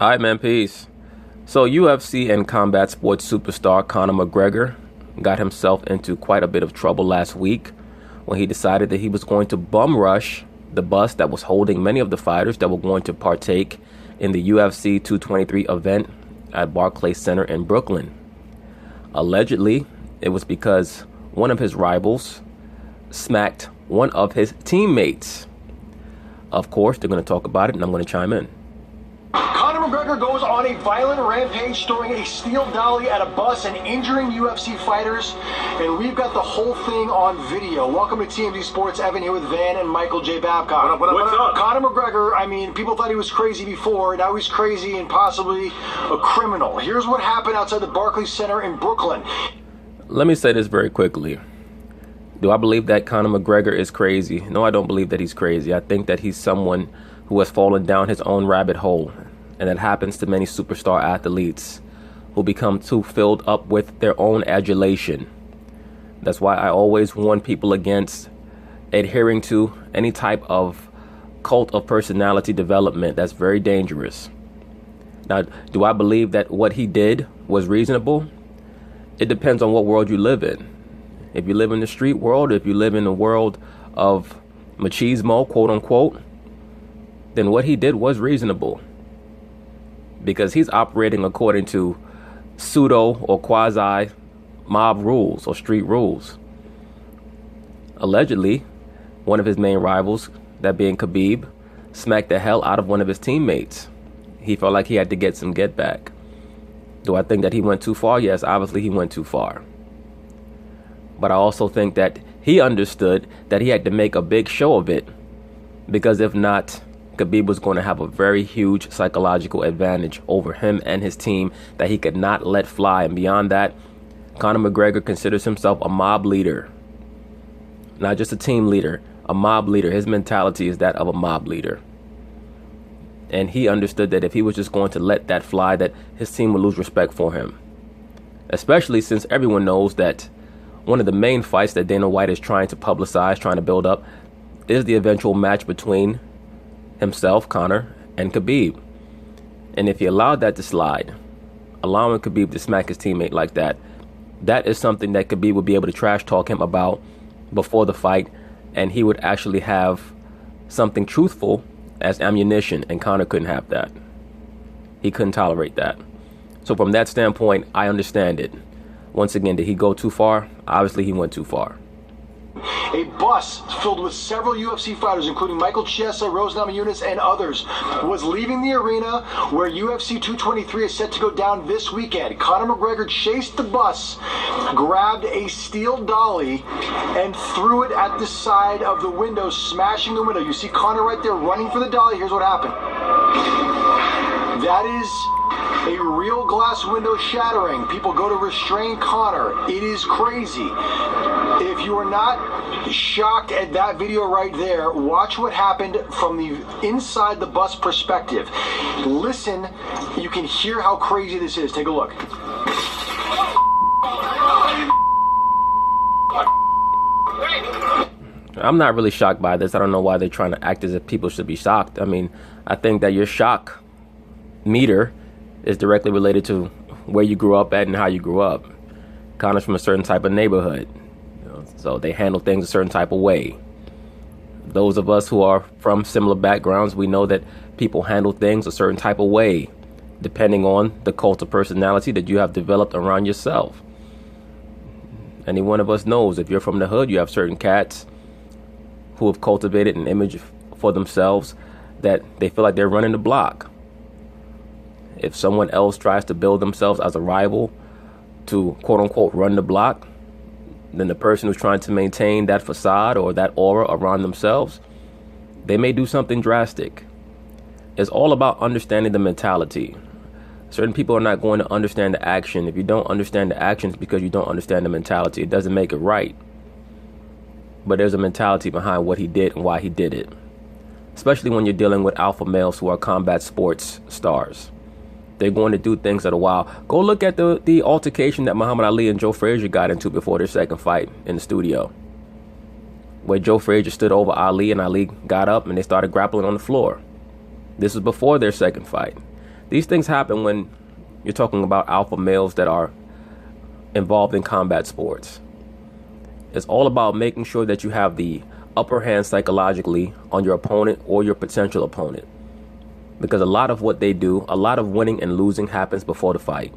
All right, man, peace. So UFC and combat sports superstar Conor McGregor got himself into quite a bit of trouble last week when he decided that he was going to bum rush the bus that was holding many of the fighters that were going to partake in the UFC 223 event at Barclays Center in Brooklyn. Allegedly, it was because one of his rivals smacked one of his teammates. Of course, they're going to talk about it, and I'm going to chime in. Conor McGregor goes on a violent rampage, throwing a steel dolly at a bus and injuring UFC fighters, and we've got the whole thing on video. Welcome to TMZ Sports. Evan here with Van and Michael J. Babcock. What's up? Conor McGregor, I mean, people thought he was crazy before. Now he's crazy and possibly a criminal. Here's what happened outside the Barclays Center in Brooklyn. Let me say this very quickly. Do I believe that Conor McGregor is crazy? No, I don't believe that he's crazy. I think that he's someone who has fallen down his own rabbit hole. And that happens to many superstar athletes who become too filled up with their own adulation. That's why I always warn people against adhering to any type of cult of personality development. That's very dangerous. Now, do I believe that what he did was reasonable? It depends on what world you live in. If you live in the street world, if you live in the world of machismo, quote unquote, then what he did was reasonable. Because he's operating according to pseudo or quasi mob rules or street rules. Allegedly, one of his main rivals, that being Khabib, smacked the hell out of one of his teammates. He felt like he had to get some get back. Do I think that he went too far? Yes, obviously he went too far. But I also think that he understood that he had to make a big show of it. Because if not, Khabib was going to have a very huge psychological advantage over him and his team that he could not let fly. And beyond that, Conor McGregor considers himself a mob leader. Not just a team leader, a mob leader. His mentality is that of a mob leader. And he understood that if he was just going to let that fly, that his team would lose respect for him. Especially since everyone knows that one of the main fights that Dana White is trying to publicize, trying to build up, is the eventual match between himself, Conor, and Khabib. And if he allowed that to slide, allowing Khabib to smack his teammate like that, that is something that Khabib would be able to trash talk him about before the fight, and he would actually have something truthful as ammunition, and Conor couldn't have that. He couldn't tolerate that. So from that standpoint, I understand it. Once again, did he go too far? Obviously, he went too far. A bus filled with several UFC fighters, including Michael Chiesa, Rose Namajunas, and others, was leaving the arena where UFC 223 is set to go down this weekend. Conor McGregor chased the bus, grabbed a steel dolly, and threw it at the side of the window, smashing the window. You see Conor right there running for the dolly. Here's what happened. That is a real glass window shattering. People go to restrain Conor. It is crazy. If you are not shocked at that video right there, watch what happened from the inside the bus perspective. Listen, you can hear how crazy this is. Take a look. I'm not really shocked by this. I don't know why they're trying to act as if people should be shocked. I mean, I think that your shock meter is directly related to where you grew up at and how you grew up. Conor's from a certain type of neighborhood, so they handle things a certain type of way. Those of us who are from similar backgrounds, we know that people handle things a certain type of way, depending on the cult of personality that you have developed around yourself. Any one of us knows if you're from the hood, you have certain cats who have cultivated an image for themselves that they feel like they're running the block. If someone else tries to build themselves as a rival to quote unquote run the block, then the person who's trying to maintain that facade or that aura around themselves, they may do something drastic. It's all about understanding the mentality. Certain people are not going to understand the action. If you don't understand the actions because you don't understand the mentality, it doesn't make it right. But there's a mentality behind what he did and why he did it. Especially when you're dealing with alpha males who are combat sports stars. They're going to do things that are wild. Go look at the altercation that Muhammad Ali and Joe Frazier got into before their second fight in the studio, where Joe Frazier stood over Ali and Ali got up and they started grappling on the floor. This was before their second fight. These things happen when you're talking about alpha males that are involved in combat sports. It's all about making sure that you have the upper hand psychologically on your opponent or your potential opponent. Because a lot of what they do, a lot of winning and losing happens before the fight.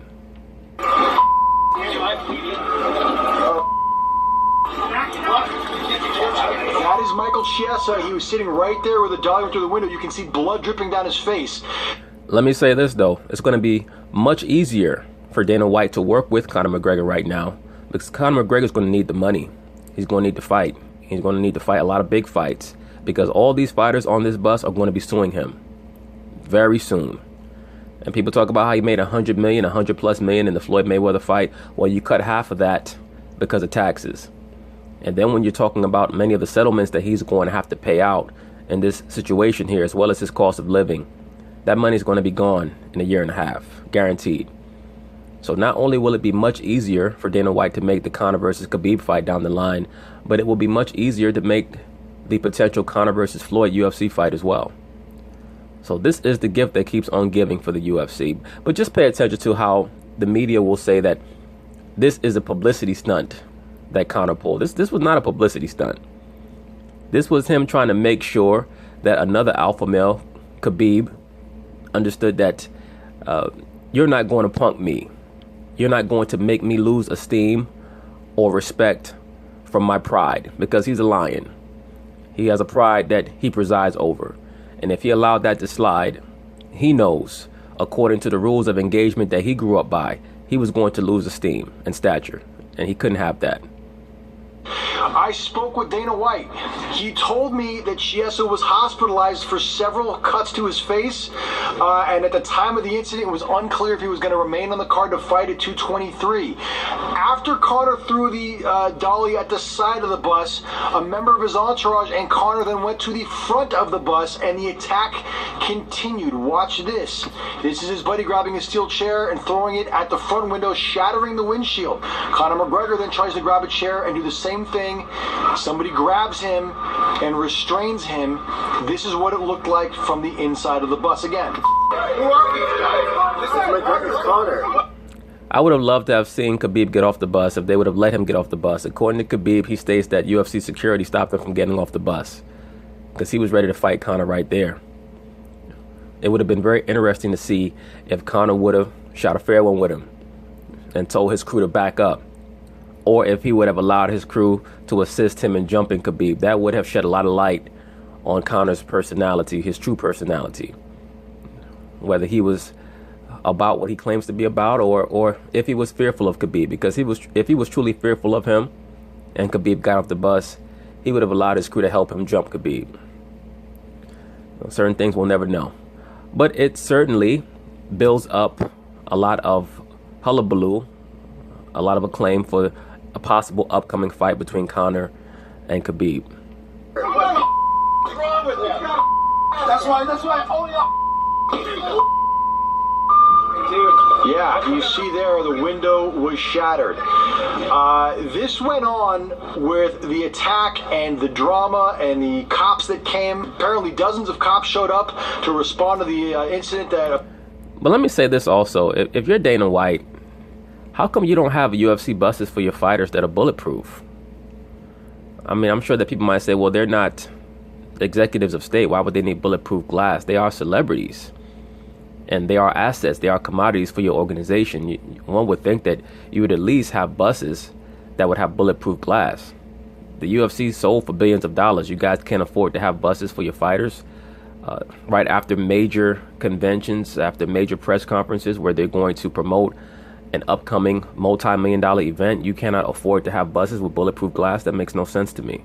That is Michael Chiesa. He was sitting right there with the dolly through the window. You can see blood dripping down his face. Let me say this, though. It's going to be much easier for Dana White to work with Conor McGregor right now, because Conor McGregor is going to need the money. He's going to need to fight. He's going to need to fight a lot of big fights, because all these fighters on this bus are going to be suing him very soon. And people talk about how he made $100 million, $100+ million in the Floyd Mayweather fight. Well, you cut half of that because of taxes. And then when you're talking about many of the settlements that he's going to have to pay out in this situation here, as well as his cost of living, that money is going to be gone in a year and a half, guaranteed. So not only will it be much easier for Dana White to make the Conor versus Khabib fight down the line, but it will be much easier to make the potential Conor versus Floyd UFC fight as well. So this is the gift that keeps on giving for the UFC. But just pay attention to how the media will say that this is a publicity stunt that Conor pulled. This was not a publicity stunt. This was him trying to make sure that another alpha male, Khabib, understood that you're not going to punk me. You're not going to make me lose esteem or respect from my pride, because he's a lion. He has a pride that he presides over. And if he allowed that to slide, he knows, according to the rules of engagement that he grew up by, he was going to lose esteem and stature. And he couldn't have that. I spoke with Dana White. He told me that Chiesa was hospitalized for several cuts to his face, and at the time of the incident, it was unclear if he was going to remain on the card to fight at 223. After Conor threw the dolly at the side of the bus, a member of his entourage and Conor then went to the front of the bus, and the attack continued. Watch this. This is his buddy grabbing a steel chair and throwing it at the front window, shattering the windshield. Conor McGregor then tries to grab a chair and do the same thing. Somebody grabs him and restrains him. This is what it looked like from the inside of the bus again. Who are these guys? This is McGregor's Conor. I would have loved to have seen Khabib get off the bus if they would have let him get off the bus. According to Khabib, he states that UFC security stopped him from getting off the bus because he was ready to fight Conor right there. It would have been very interesting to see if Conor would have shot a fair one with him and told his crew to back up, or if he would have allowed his crew to assist him in jumping Khabib. That would have shed a lot of light on Conor's personality, his true personality. Whether he was about what he claims to be about, or if he was fearful of Khabib. Because if he was truly fearful of him and Khabib got off the bus, he would have allowed his crew to help him jump Khabib. Certain things we'll never know. But it certainly builds up a lot of hullabaloo, a lot of acclaim for a possible upcoming fight between Conor and Khabib. What's wrong with him? That's why only Yeah, you see there the window was shattered. This went on with the attack and the drama and the cops that came. Apparently dozens of cops showed up to respond to the incident that... But let me say this also. If you're Dana White, how come you don't have UFC buses for your fighters that are bulletproof? I mean, I'm sure that people might say, well, they're not executives of state. Why would they need bulletproof glass? They are celebrities. And they are assets. They are commodities for your organization. One would think that you would at least have buses that would have bulletproof glass. The UFC sold for billions of dollars. You guys can't afford to have buses for your fighters right after major conventions, after major press conferences where they're going to promote an upcoming multi-million-dollar event. You cannot afford to have buses with bulletproof glass. That makes no sense to me.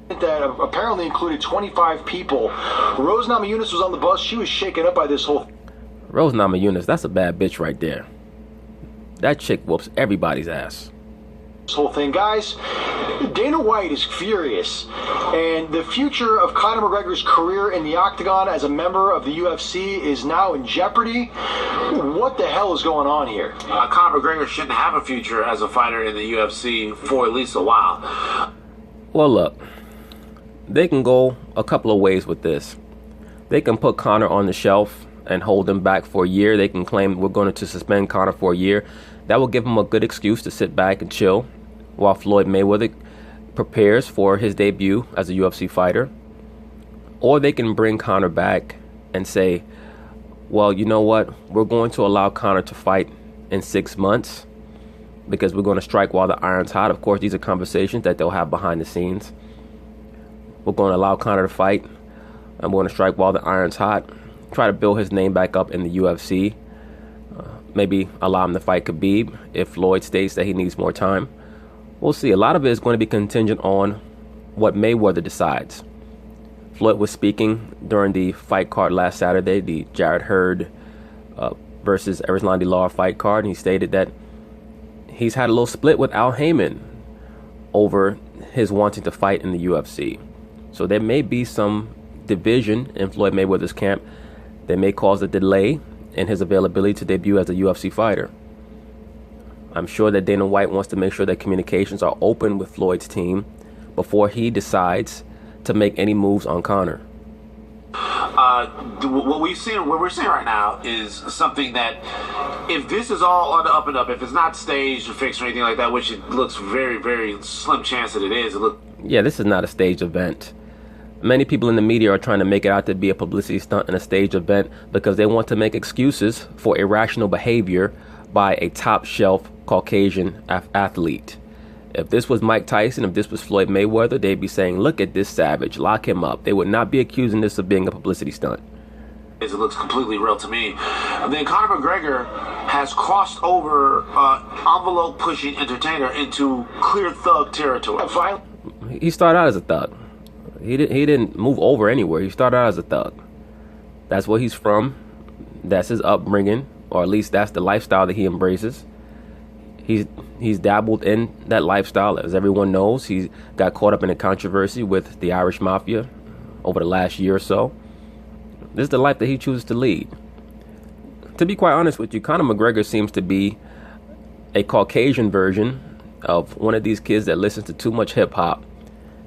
That apparently included 25 people. Rose Namajunas was on the bus. She was shaken up by this whole... Rose Namajunas, that's a bad bitch right there. That chick whoops everybody's ass. This whole thing, guys, Dana White is furious, and the future of Conor McGregor's career in the octagon as a member of the UFC is now in jeopardy. What the hell is going on here? Conor McGregor shouldn't have a future as a fighter in the UFC for at least a while. Well, look, they can go a couple of ways with this. They can put Conor on the shelf and hold him back for a year. They can claim we're going to suspend Conor for a year. That will give him a good excuse to sit back and chill while Floyd Mayweather prepares for his debut as a UFC fighter. Or they can bring Conor back and say, well, you know what? We're going to allow Conor to fight in 6 months because we're going to strike while the iron's hot. Of course, these are conversations that they'll have behind the scenes. We're going to allow Conor to fight, and we're going to strike while the iron's hot. Try to build his name back up in the UFC. Maybe allow him to fight Khabib if Floyd states that he needs more time. We'll see. A lot of it is going to be contingent on what Mayweather decides. Floyd was speaking during the fight card last Saturday, the Jarrett Hurd versus Erislandy Lara fight card, and he stated that he's had a little split with Al Heyman over his wanting to fight in the UFC. So there may be some division in Floyd Mayweather's camp that may cause a delay in his availability to debut as a UFC fighter. I'm sure that Dana White wants to make sure that communications are open with Floyd's team before he decides to make any moves on Conor. What we're seeing right now is something that, if this is all on the up and up, if it's not staged or fixed or anything like that, which it looks very, very slim chance that it is. Yeah, this is not a staged event. Many people in the media are trying to make it out to be a publicity stunt and a staged event because they want to make excuses for irrational behavior by a top-shelf Caucasian athlete. If this was Mike Tyson, if this was Floyd Mayweather, they'd be saying, look at this savage, lock him up. They would not be accusing this of being a publicity stunt. It looks completely real to me. Then Conor McGregor has crossed over envelope-pushing entertainer into clear thug territory. He started out as a thug. He didn't move over anywhere. He started out as a thug. That's where he's from. That's his upbringing, or at least that's the lifestyle that he embraces. He's dabbled in that lifestyle. As everyone knows, he got caught up in a controversy with the Irish Mafia over the last year or so. This is the life that he chooses to lead. To be quite honest with you, Conor McGregor seems to be a Caucasian version of one of these kids that listens to too much hip-hop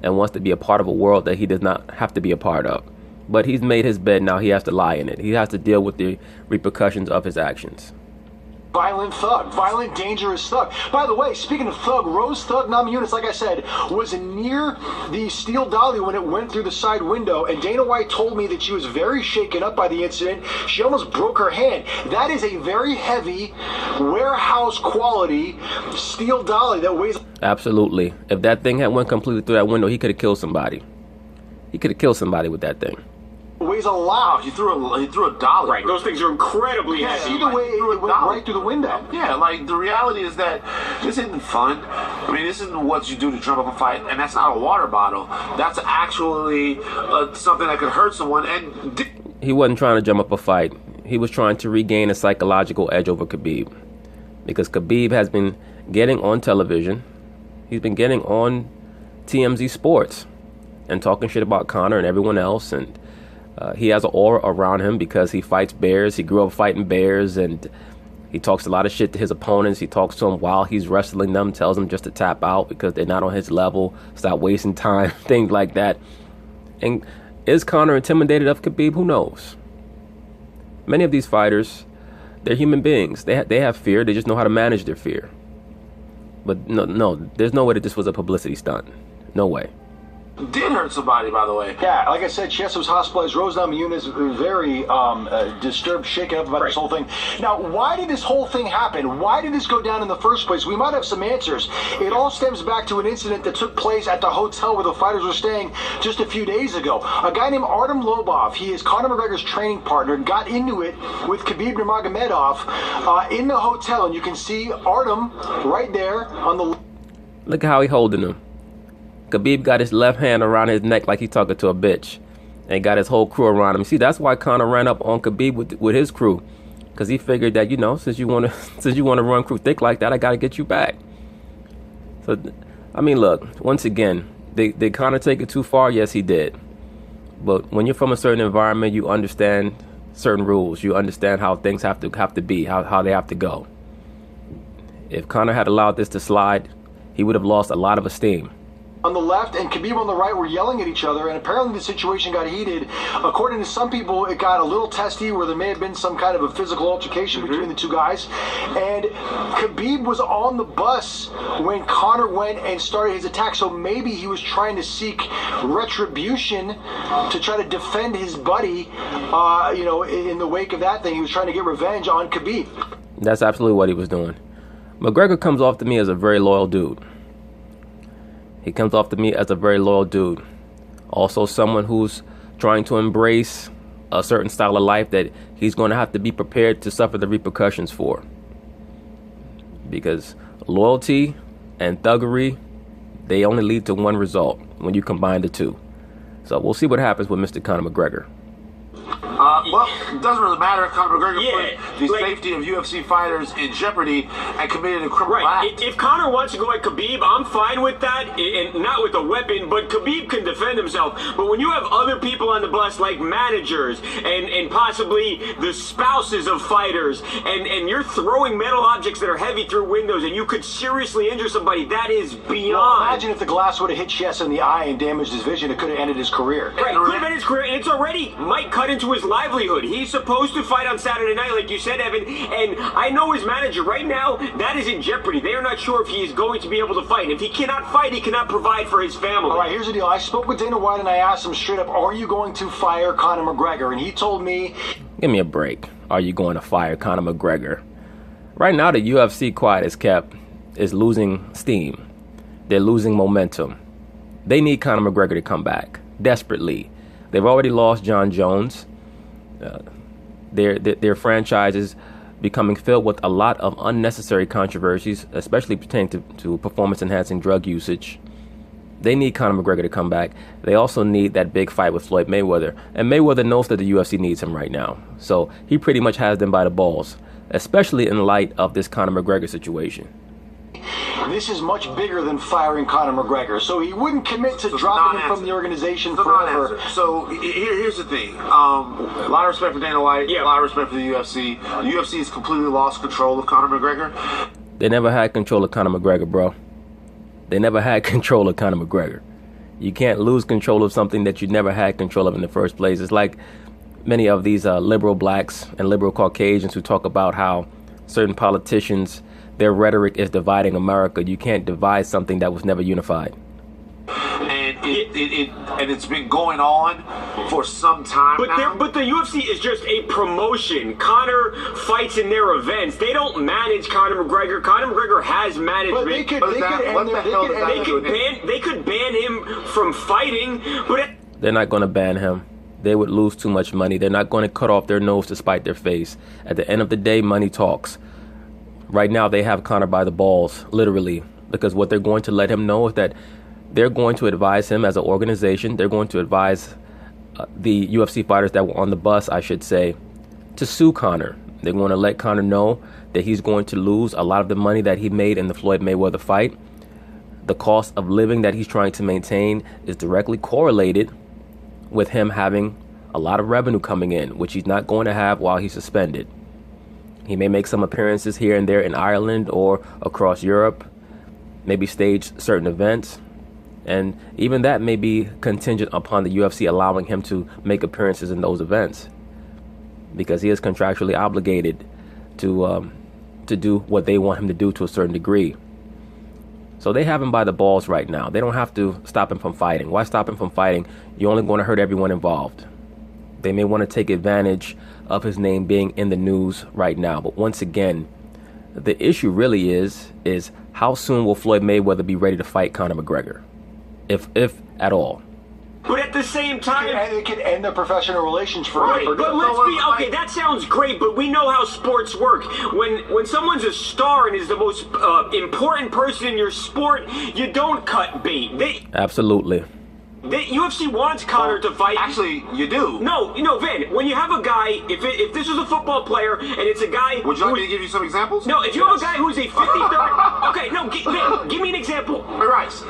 and wants to be a part of a world that he does not have to be a part of. But he's made his bed, now he has to lie in it. He has to deal with the repercussions of his actions. Violent thug, violent, dangerous thug. By the way, speaking of thug, Rose Thug Namajunas, like I said, was near the steel dolly when it went through the side window, and Dana White told me that she was very shaken up by the incident. She almost broke her hand. That is a very heavy, warehouse quality steel dolly that weighs... Absolutely. If that thing had went completely through that window, he could have killed somebody. He could have killed somebody with that thing. Weighs a lot. He threw a dollar. Right, those things are incredibly heavy. Either way, it went right through the window. Yeah, like, the reality is that this isn't fun. I mean, this isn't what you do to drum up a fight, and that's not a water bottle. That's actually something that could hurt someone. And he wasn't trying to drum up a fight. He was trying to regain a psychological edge over Khabib. Because Khabib has been getting on television. He's been getting on TMZ Sports and talking shit about Conor and everyone else, and he has an aura around him because he fights bears. He grew up fighting bears, and he talks a lot of shit to his opponents. He talks to them while he's wrestling them, tells them just to tap out because they're not on his level, stop wasting time, things like that. And is Conor intimidated of Khabib? Who knows? Many of these fighters, they're human beings. They have fear. They just know how to manage their fear. But no, there's no way that this was a publicity stunt. No way. Did hurt somebody, by the way. Yeah, like I said, Chiesa was hospitalized. Rose Namajunas was very disturbed, shaken up about this whole thing. Now, why did this whole thing happen? Why did this go down in the first place? We might have some answers. It all stems back to an incident that took place at the hotel where the fighters were staying just a few days ago. A guy named Artem Lobov, he is Conor McGregor's training partner, got into it with Khabib Nurmagomedov in the hotel, and you can see Artem right there on the... Look at how he holding him. Khabib got his left hand around his neck like he talking to a bitch, and got his whole crew around him. See, that's why Conor ran up on Khabib with his crew, because he figured that, you know, since you want to run crew thick like that, I got to get you back. So, I mean, look, once again, did Conor take it too far? Yes, he did. But when you're from a certain environment, you understand certain rules. You understand how things have to be, how they have to go. If Conor had allowed this to slide, he would have lost a lot of esteem. on the left and Khabib on the right were yelling at each other, and apparently the situation got heated. According to some people, it got a little testy where there may have been some kind of a physical altercation between the two guys. And Khabib was on the bus when Conor went and started his attack, so maybe he was trying to seek retribution to try to defend his buddy, in the wake of that thing. He was trying to get revenge on Khabib. That's absolutely what he was doing. McGregor comes off to me as a very loyal dude. He comes off to me as a very loyal dude. Also someone who's trying to embrace a certain style of life that he's going to have to be prepared to suffer the repercussions for. Because loyalty and thuggery, they only lead to one result when you combine the two. So we'll see what happens with Mr. Conor McGregor. Well, it doesn't really matter. Conor McGregor put the safety of UFC fighters in jeopardy and committed a criminal act. If Conor wants to go at Khabib, I'm fine with that, and not with a weapon, but Khabib can defend himself. But when you have other people on the bus, like managers and possibly the spouses of fighters, and you're throwing metal objects that are heavy through windows, and you could seriously injure somebody, that is beyond. Well, imagine if the glass would have hit Chiesa in the eye and damaged his vision. It could have ended his career. Right, it could have ended his career, and it's already might cut into his livelihood. He's supposed to fight on Saturday night, like you said, Evan, and I know his manager right now, that is in jeopardy. They are not sure if he is going to be able to fight. And if he cannot fight, he cannot provide for his family. All right, here's the deal. I spoke with Dana White and I asked him straight up, are you going to fire Conor McGregor? And he told me... Give me a break. Are you going to fire Conor McGregor? Right now, the UFC quiet as kept is losing steam. They're losing momentum. They need Conor McGregor to come back desperately. They've already lost John Jones. Their franchise is becoming filled with a lot of unnecessary controversies, especially pertaining to performance-enhancing drug usage. They need Conor McGregor to come back. They also need that big fight with Floyd Mayweather. And Mayweather knows that the UFC needs him right now. So he pretty much has them by the balls, especially in light of this Conor McGregor situation. This is much bigger than firing Conor McGregor, so he wouldn't commit to dropping him from the organization forever. So here's the thing. A lot of respect for Dana White, a lot of respect for the UFC. The UFC has completely lost control of Conor McGregor. They never had control of Conor McGregor, bro. They never had control of Conor McGregor. You can't lose control of something that you never had control of in the first place. It's like many of these liberal blacks and liberal Caucasians who talk about how certain politicians, their rhetoric is dividing America. You can't divide something that was never unified. And it's been going on for some time now. But the UFC is just a promotion. Conor fights in their events. They don't manage Conor McGregor. Conor McGregor has management. But they could ban him from fighting. But they're not going to ban him. They would lose too much money. They're not going to cut off their nose to spite their face. At the end of the day, money talks. Right now, they have Conor by the balls, literally, because what they're going to let him know is that they're going to advise him as an organization. They're going to advise the UFC fighters that were on the bus, I should say, to sue Conor. They're going to let Conor know that he's going to lose a lot of the money that he made in the Floyd Mayweather fight. The cost of living that he's trying to maintain is directly correlated with him having a lot of revenue coming in, which he's not going to have while he's suspended. He may make some appearances here and there in Ireland or across Europe, maybe stage certain events. And even that may be contingent upon the UFC allowing him to make appearances in those events, because he is contractually obligated to do what they want him to do to a certain degree. So they have him by the balls right now. They don't have to stop him from fighting. Why stop him from fighting? You're only going to hurt everyone involved. They may want to take advantage of his name being in the news right now. But once again, the issue really is how soon will Floyd Mayweather be ready to fight Conor McGregor? If at all. But at the same time, it could end their professional relations for right. But let's be okay. That sounds great, but we know how sports work. When someone's a star and is the most important person in your sport, you don't cut bait. Absolutely. The UFC wants Conor to fight. Actually, you do. No, Vin, when you have a guy, if this was a football player and it's a guy... Would you like me to give you some examples? No, if you have a guy who's a 53rd... Okay, no, Vin, give me an example. Ray Rice.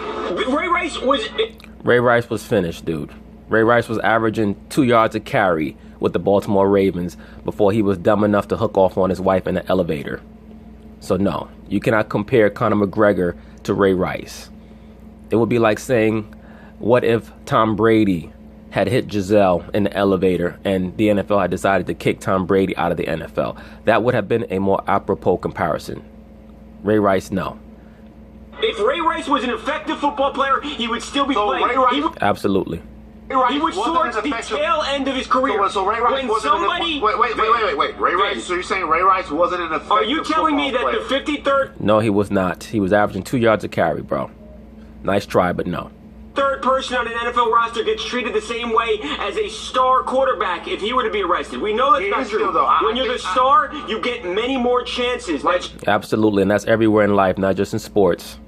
Ray Rice was finished, dude. Ray Rice was averaging 2 yards a carry with the Baltimore Ravens before he was dumb enough to hook off on his wife in an elevator. So no, you cannot compare Conor McGregor to Ray Rice. It would be like saying, what if Tom Brady had hit Giselle in the elevator and the NFL had decided to kick Tom Brady out of the NFL? That would have been a more apropos comparison. Ray Rice, no. If Ray Rice was an effective football player, he would still be playing. Absolutely. He would soar to the tail end of his career. So Ray Rice wasn't wait. Ray Rice. So you're saying Ray Rice wasn't an effective? Are you telling me that the 53rd? No, he was not. He was averaging 2 yards a carry, bro. Nice try, but no. Third person on an NFL roster gets treated the same way as a star quarterback if he were to be arrested. We know that's not true. When you're the star, you get many more chances. Absolutely, and that's everywhere in life, not just in sports.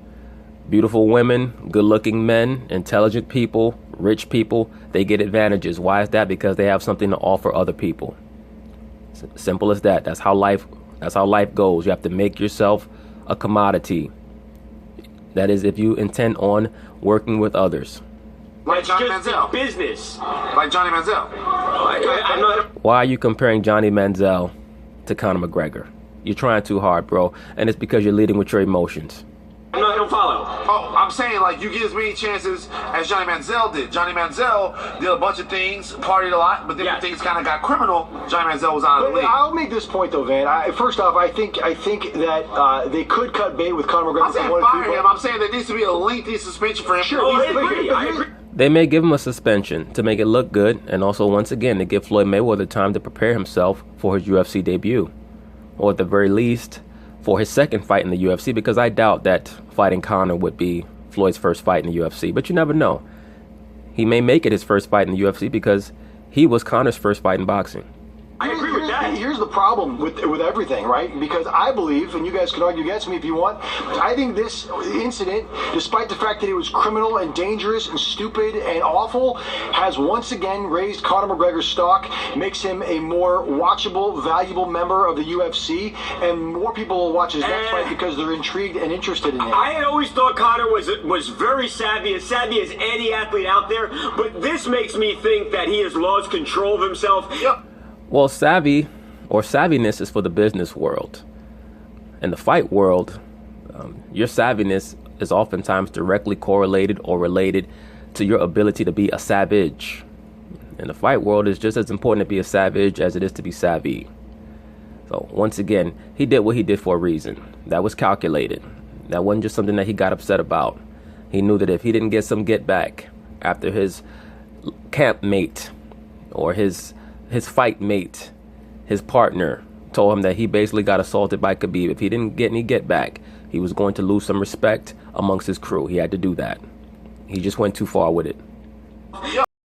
Beautiful women, good-looking men, intelligent people, rich people, they get advantages. Why is that? Because they have something to offer other people. Simple as that. That's how life goes. You have to make yourself a commodity. That is, if you intend on working with others. Like Johnny Manziel. Business. Like Johnny Manziel. I'm not. Why are you comparing Johnny Manziel to Conor McGregor? You're trying too hard, bro, and it's because you're leading with your emotions. I don't follow. Oh, I'm saying, like, you get as many chances as Johnny Manziel did. Johnny Manziel did a bunch of things, partied a lot, but then when things kind of got criminal, Johnny Manziel was out of the league. I'll make this point, though, Van. First off, I think that they could cut bait with Conor McGregor. I'm saying fire him. I'm saying there needs to be a lengthy suspension for him. Sure, I agree. They may give him a suspension to make it look good, and also, once again, to give Floyd Mayweather time to prepare himself for his UFC debut, or at the very least, for his second fight in the UFC, because I doubt that fighting Conor would be Floyd's first fight in the UFC, but you never know. He may make it his first fight in the UFC because he was Conor's first fight in boxing. I agree with that. Here's the problem with everything, right? Because I believe, and you guys can argue against me if you want, I think this incident, despite the fact that it was criminal and dangerous and stupid and awful, has once again raised Conor McGregor's stock, makes him a more watchable, valuable member of the UFC, and more people will watch his next fight because they're intrigued and interested in him. I had always thought Conor was very savvy as any athlete out there, but this makes me think that he has lost control of himself. Yep. Well, savvy or savviness is for the business world. In the fight world, your savviness is oftentimes directly correlated or related to your ability to be a savage. In the fight world, it's just as important to be a savage as it is to be savvy. So once again, he did what he did for a reason. That was calculated. That wasn't just something that he got upset about. He knew that if he didn't get some get back after his camp mate or his fight mate, his partner, told him that he basically got assaulted by Khabib. If he didn't get any get back, he was going to lose some respect amongst his crew. He had to do that. He just went too far with it.